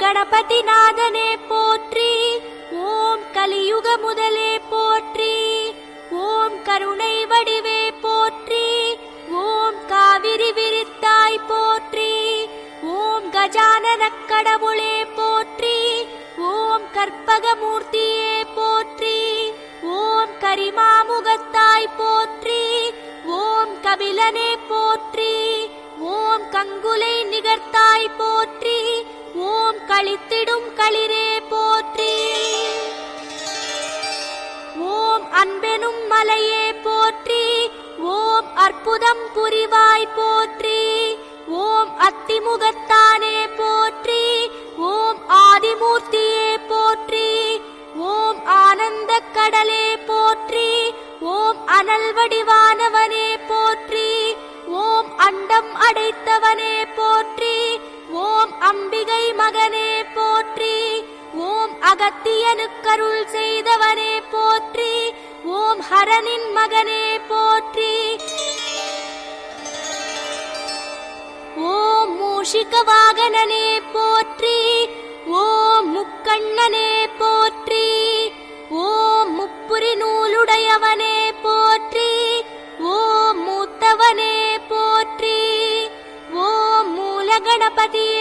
கணபதி நாதனே போற்றி. ஓம் கலியுக முதலே போற்றி. ஓம் கருணை வடிவே போற்றி. ஓம் காவிரி விரித்தாய் போற்றி. ஓம் கஜானனக் கடவுளே போற்றி. ஓம் கற்பகமூர்த்தியே போற்றி. ஓம் கரிமாமுகத்தாய் போற்றி. ஓம் கபிலனே போற்றி. ஓம் கங்குலை நிகர்த்தாய் போற்றி. ஓம் களித்திடும் களிரே போற்றி. ஓம் அன்பெனும் மலையே போற்றி. ஓம் அற்புதம் புரிவாய் போற்றி. ஓம் அத்திமுகத்தானே போற்றி. ஓம் ஆதிமூர்த்தியே போற்றி. ஓம் ஆனந்த கடலே போற்றி. ஓம் அனல் வடிவானவனே போற்றி. ஓம் அண்டம் அடைத்தவனே போற்றி. ஓம் அம்பிகை மகனே போற்றி. ஓம் அகத்தியனுக்கருள் செய்தவனே போற்றி. ஓம் ஹரனின் மகனே போற்றி. ஓம் மூஷிக வாகனனே போற்றி. ஓம் முக்கண்ணனே போற்றி. ஓம் முப்புரி நூலுடையவனே போற்றி. ஓம் மூத்தவனே போற்றி. ஓம் மூலகணபதியே